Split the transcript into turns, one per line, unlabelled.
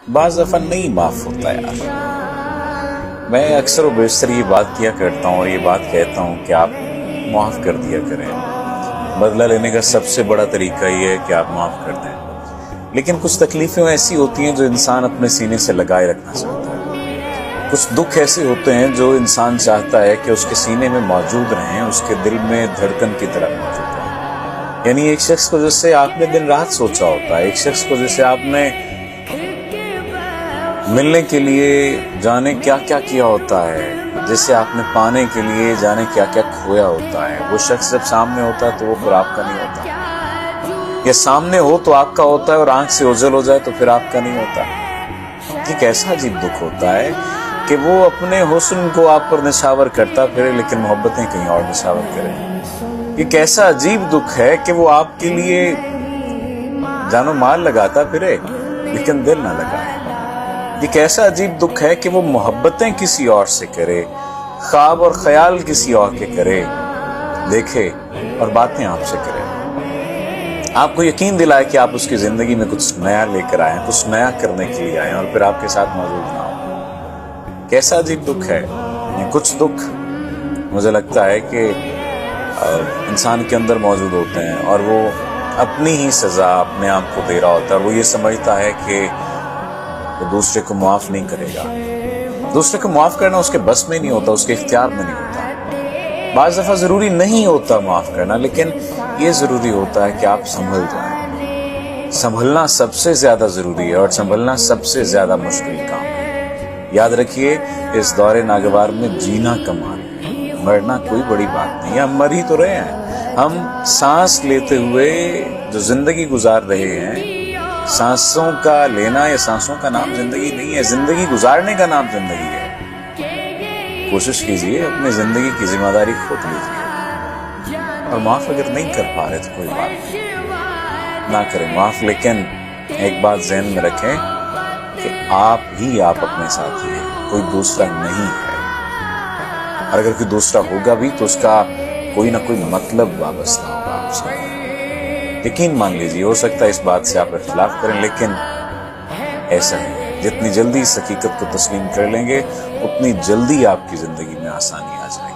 बाज़ दफ़ा नहीं माफ़ होता यार। मैं अक्सर व बेशतर ये बात किया करता हूँ और ये बात कहता हूँ कि आप माफ़ कर दिया करें। बदला लेने का सबसे बड़ा तरीका ये है कि आप माफ़ कर दें। लेकिन कुछ तकलीफ़ें ऐसी होती हैं जो इंसान अपने सीने से लगाए रखना चाहता है। कुछ दुख ऐसे होते हैं जो इंसान चाहता है कि उसके सीने में मौजूद रहें, उसके दिल में धड़कन की तरह मौजूद रहें। यानी एक शख्स को जैसे आपने दिन रात सोचा होता है, एक शख्स को जैसे आपने मिलने के लिए जाने क्या क्या किया होता है, जैसे आपने पाने के लिए जाने क्या क्या खोया होता है। वो शख्स जब सामने होता है तो वो फिर आपका नहीं होता, या सामने हो तो आपका होता है और आंख से ओझल हो जाए तो फिर आपका नहीं होता। ये कैसा अजीब दुख होता है कि वो अपने हुस्न को आप पर निछावर करता फिरे लेकिन मोहब्बतें कहीं और निछावर करे। ये कैसा अजीब दुख है कि वो आपके लिए जानो माल लगाता फिरे लेकिन दिल ना लगाए। ये कैसा अजीब दुख है कि वो मोहब्बतें किसी और से करे, ख्वाब और ख्याल किसी और के करे, देखे और बातें आपसे करे, आपको यकीन दिलाए कि आप उसकी जिंदगी में कुछ नया लेकर आए, कुछ नया करने के लिए आए और फिर आपके साथ मौजूद ना हो। कैसा अजीब दुख है। ये कुछ दुख मुझे लगता है कि इंसान के अंदर मौजूद होते हैं और वो अपनी ही सजा अपने आप को दे रहा होता है और वो ये समझता है कि वो दूसरे को माफ नहीं करेगा। दूसरे को माफ करना उसके बस में नहीं होता, उसके इख्तियार में नहीं होता। बाज़ दफ़ा ज़रूरी नहीं होता माफ करना, लेकिन ये ज़रूरी होता है कि आप संभल जाएं। संभलना सबसे ज़्यादा ज़रूरी है और संभलना सबसे ज़्यादा मुश्किल काम है। याद रखिए, इस दौरे नागवार में जीना कमाल है, मरना कोई बड़ी बात नहीं है। हम मर ही तो रहे हैं। हम सांस लेते हुए जो जिंदगी गुजार रहे हैं, सांसों का लेना या सांसों का नाम जिंदगी नहीं है, जिंदगी गुजारने का नाम जिंदगी है। कोशिश कीजिए, अपनी जिंदगी की जिम्मेदारी खुद लीजिए और माफ अगर नहीं कर पा रहे तो कोई बात नहीं, ना करें माफ। लेकिन एक बात ज़हन में रखें कि आप ही आप अपने साथी हैं, कोई दूसरा नहीं है। और अगर कोई दूसरा होगा भी तो उसका कोई ना कोई मतलब वाबस्ता होगा आपसे। यकीन मान लीजिए, हो सकता है इस बात से आप इख्तिलाफ करें, लेकिन ऐसा है। जितनी जल्दी इस हकीकत को तस्लीम कर लेंगे उतनी जल्दी आपकी जिंदगी में आसानी आ जाएगी।